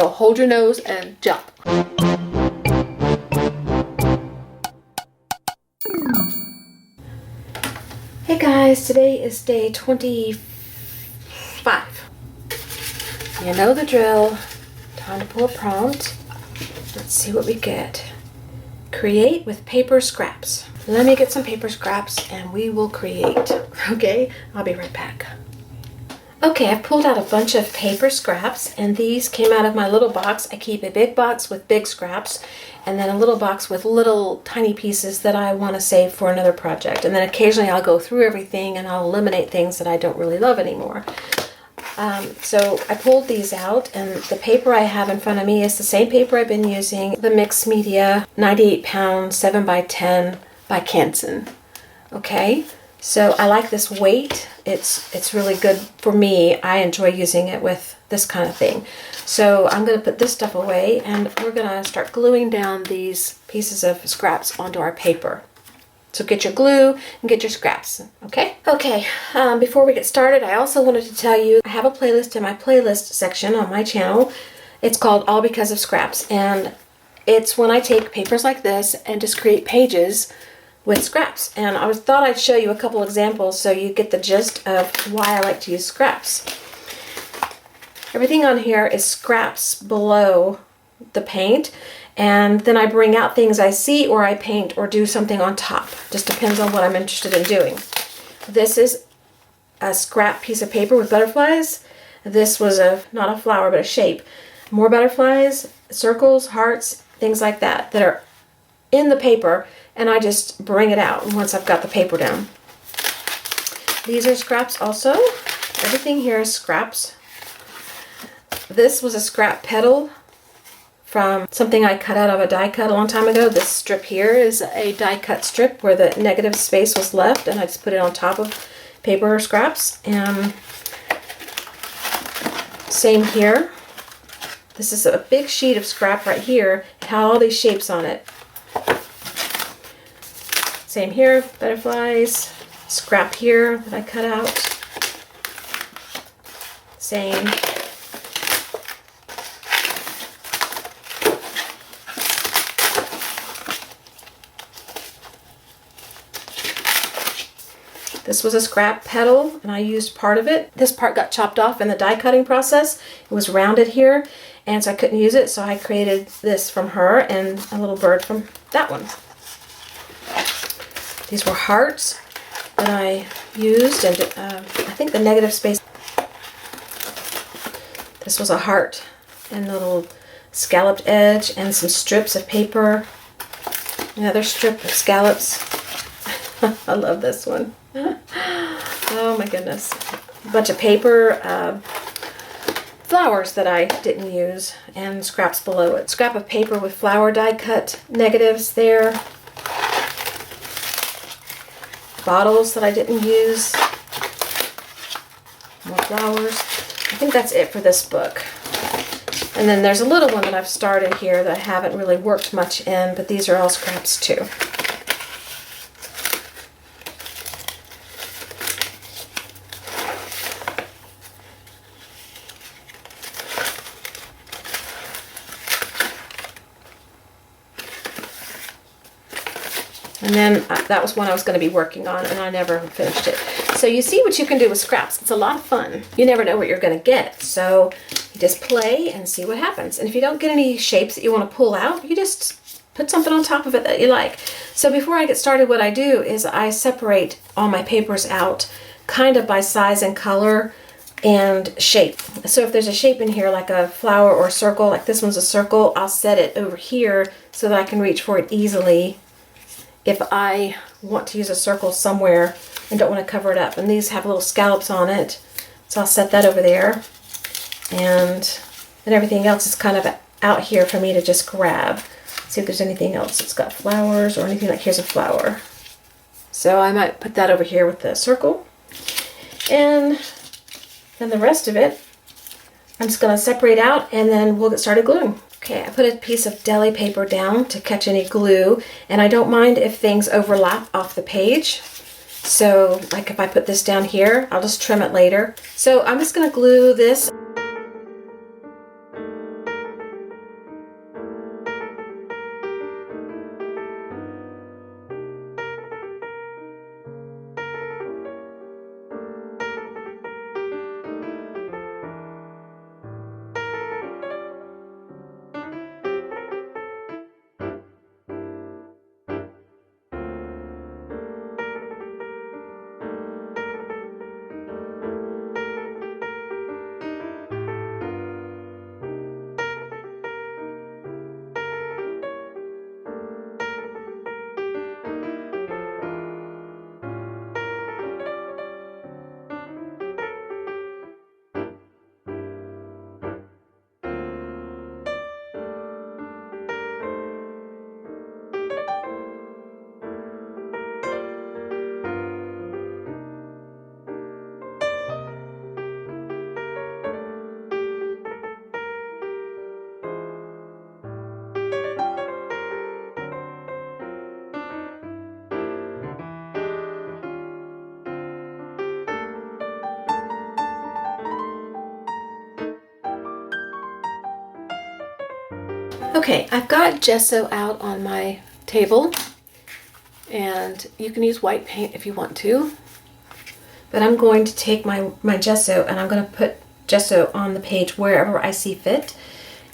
So hold your nose and jump. Hey guys, today is day 25. You know the drill. Time to pull a prompt. Let's see what we get. Create with paper scraps. Let me get some paper scraps and we will create. Okay, I'll be right back. Okay, I've pulled out a bunch of paper scraps, and these came out of my little box. I keep a big box with big scraps, and then a little box with little tiny pieces that I want to save for another project. And then occasionally I'll go through everything and I'll eliminate things that I don't really love anymore. So I pulled these out, and the paper I have in front of me is the same paper I've been using, the Mixed Media 98 pound 7x10 by Canson. Okay, so I like this weight. It's really good for me. I enjoy using it with this kind of thing. So I'm going to put this stuff away, and we're going to start gluing down these pieces of scraps onto our paper. So get your glue and get your scraps, okay? Okay, before we get started, I also wanted to tell you I have a playlist in my playlist section on my channel. It's called All Because of Scraps, and it's when I take papers like this and just create pages with scraps. And I thought I'd show you a couple examples so you get the gist of why I like to use scraps. Everything on here is scraps below the paint, and then I bring out things I see, or I paint or do something on top. Just depends on what I'm interested in doing. This is a scrap piece of paper with butterflies. This was not a flower, but a shape. More butterflies, circles, hearts, things like that are in the paper, and I just bring it out once I've got the paper down. These are scraps also. Everything here is scraps. This was a scrap petal from something I cut out of a die cut a long time ago. This strip here is a die cut strip where the negative space was left, and I just put it on top of paper scraps. And same here. This is a big sheet of scrap right here. It had all these shapes on it. Same here, butterflies, scrap here that I cut out. Same. This was a scrap petal, and I used part of it. This part got chopped off in the die cutting process. It was rounded here, and so I couldn't use it, so I created this from her and a little bird from that one. These were hearts that I used, and I think the negative space. This was a heart and a little scalloped edge and some strips of paper. Another strip of scallops. I love this one. Oh my goodness. A bunch of paper, flowers that I didn't use, and scraps below it. Scrap of paper with flower die cut negatives there. Bottles that I didn't use. More flowers. I think that's it for this book. And then there's a little one that I've started here that I haven't really worked much in, but these are all scraps too. And then that was one I was going to be working on, and I never finished it. So you see what you can do with scraps. It's a lot of fun. You never know what you're going to get. So you just play and see what happens. And if you don't get any shapes that you want to pull out, you just put something on top of it that you like. So before I get started, what I do is I separate all my papers out kind of by size and color and shape. So if there's a shape in here like a flower or a circle, like this one's a circle, I'll set it over here so that I can reach for it easily if I want to use a circle somewhere and don't want to cover it up. And these have little scallops on it, so I'll set that over there. And then everything else is kind of out here for me to just grab. See if there's anything else that's got flowers or anything. Like here's a flower. So I might put that over here with the circle. And then the rest of it, I'm just going to separate out, and then we'll get started gluing. Okay, I put a piece of deli paper down to catch any glue, and I don't mind if things overlap off the page. So like if I put this down here, I'll just trim it later. So I'm just going to glue this. Okay, I've got gesso out on my table, and you can use white paint if you want to, but I'm going to take my gesso and I'm going to put gesso on the page wherever I see fit,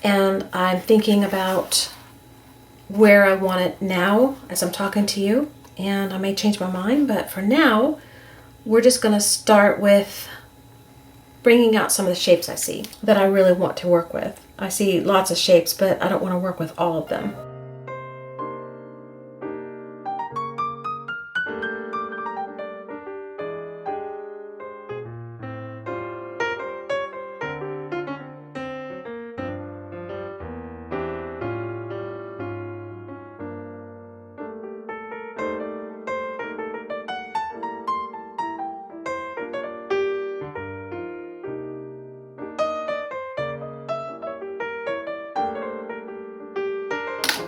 and I'm thinking about where I want it now as I'm talking to you, and I may change my mind, but for now we're just going to start with bringing out some of the shapes I see that I really want to work with. I see lots of shapes, but I don't want to work with all of them.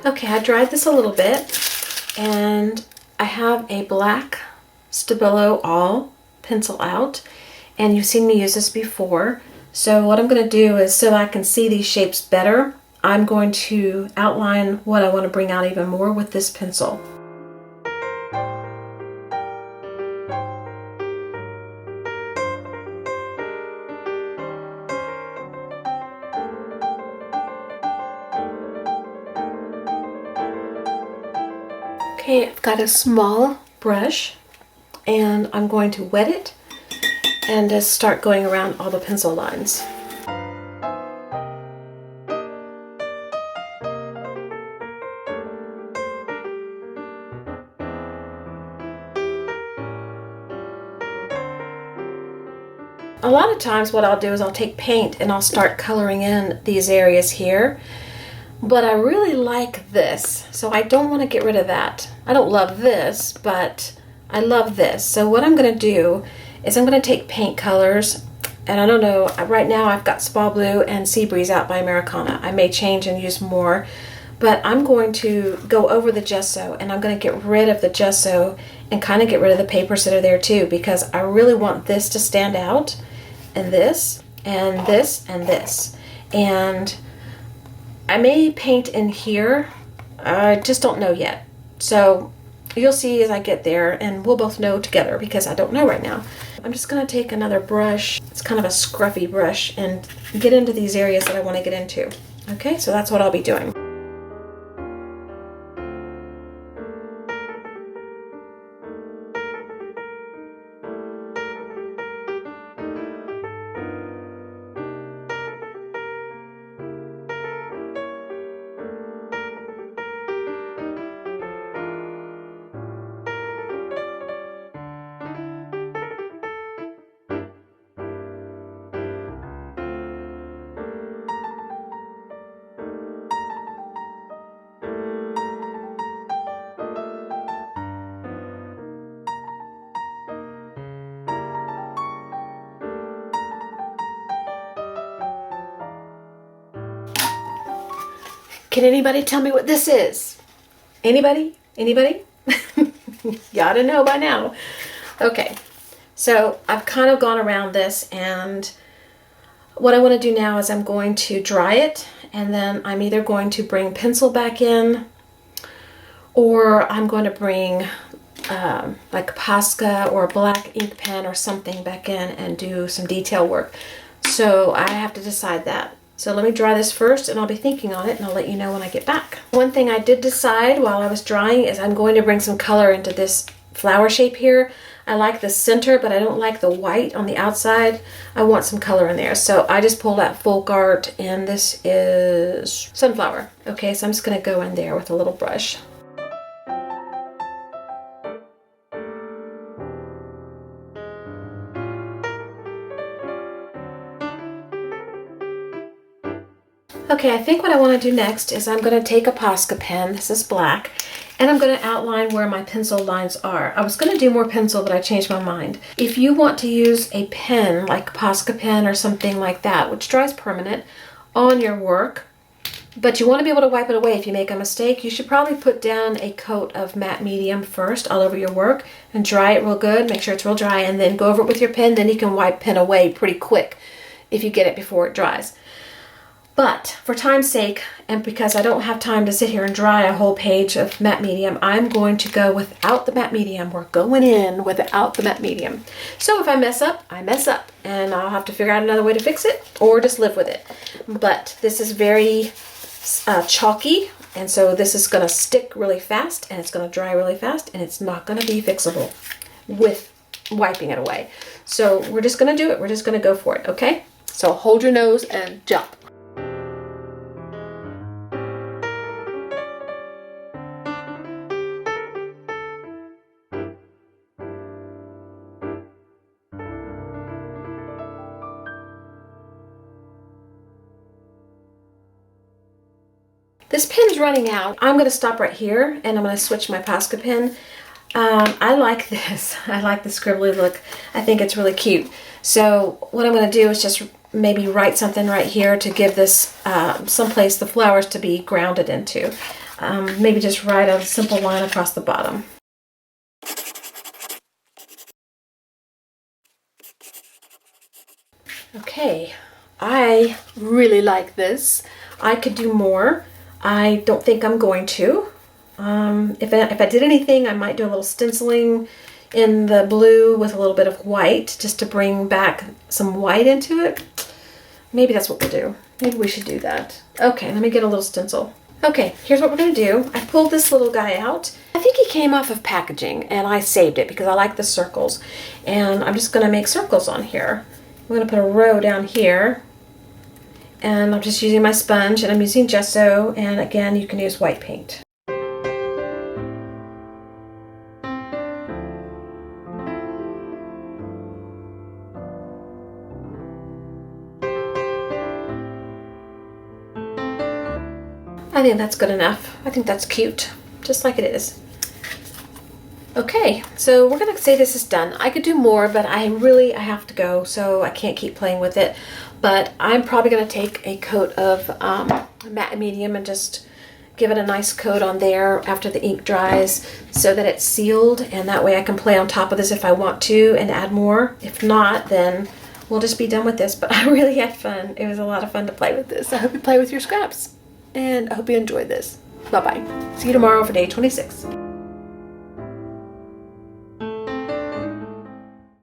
Okay, I dried this a little bit, and I have a black Stabilo All pencil out, and you've seen me use this before. So what I'm going to do is, so I can see these shapes better, I'm going to outline what I want to bring out even more with this pencil. Okay, I've got a small brush, and I'm going to wet it and just start going around all the pencil lines. A lot of times what I'll do is I'll take paint and I'll start coloring in these areas here. But I really like this, so I don't want to get rid of that. I don't love this, but I love this. So what I'm going to do is I'm going to take paint colors, and I don't know, right now I've got Spa Blue and Sea Breeze out by Americana. I may change and use more, but I'm going to go over the gesso, and I'm going to get rid of the gesso and kind of get rid of the papers that are there too, because I really want this to stand out, and this, and this, and this. And I may paint in here, I just don't know yet. So you'll see as I get there, and we'll both know together because I don't know right now. I'm just going to take another brush, it's kind of a scruffy brush, and get into these areas that I want to get into. Okay, so that's what I'll be doing. Can anybody tell me what this is? Anybody? Anybody? You ought to know by now. Okay, so I've kind of gone around this, and what I want to do now is I'm going to dry it, and then I'm either going to bring pencil back in, or I'm going to bring like Posca or a black ink pen or something back in and do some detail work. So I have to decide that. So let me dry this first, and I'll be thinking on it, and I'll let you know when I get back. One thing I did decide while I was drying is I'm going to bring some color into this flower shape here. I like the center, but I don't like the white on the outside. I want some color in there. So I just pulled out Folk Art, and this is Sunflower. Okay, so I'm just gonna go in there with a little brush. Okay, I think what I want to do next is I'm going to take a Posca pen, this is black, and I'm going to outline where my pencil lines are. I was going to do more pencil, but I changed my mind. If you want to use a pen, like Posca pen or something like that, which dries permanent, on your work, but you want to be able to wipe it away if you make a mistake, you should probably put down a coat of matte medium first all over your work and dry it real good, make sure it's real dry, and then go over it with your pen. Then you can wipe pen away pretty quick if you get it before it dries. But for time's sake, and because I don't have time to sit here and dry a whole page of matte medium, I'm going to go without the matte medium. We're going in without the matte medium. So if I mess up, I mess up, and I'll have to figure out another way to fix it or just live with it. But this is very chalky, and so this is going to stick really fast, and it's going to dry really fast, and it's not going to be fixable with wiping it away. So we're just going to do it. We're just going to go for it, okay? So hold your nose and jump. This pen's running out. I'm going to stop right here, and I'm going to switch my Posca pen. I like this. I like the scribbly look. I think it's really cute. So what I'm going to do is just maybe write something right here to give this someplace the flowers to be grounded into. Maybe just write a simple line across the bottom. Okay, I really like this. I could do more. I don't think I'm going to. If I did anything, I might do a little stenciling in the blue with a little bit of white just to bring back some white into it. Maybe that's what we'll do. Maybe we should do that. Okay, let me get a little stencil. Okay, here's what we're going to do. I pulled this little guy out. I think he came off of packaging, and I saved it because I like the circles. And I'm just going to make circles on here. I'm going to put a row down here. And I'm just using my sponge, and I'm using gesso, and again, you can use white paint. I think that's good enough. I think that's cute, just like it is. Okay, so we're gonna say this is done. I could do more, but I have to go, so I can't keep playing with it. But I'm probably gonna take a coat of matte medium and just give it a nice coat on there after the ink dries so that it's sealed, and that way I can play on top of this if I want to and add more. If not, then we'll just be done with this. But I really had fun. It was a lot of fun to play with this. I hope you play with your scraps, and I hope you enjoyed this. Bye-bye. See you tomorrow for day 26.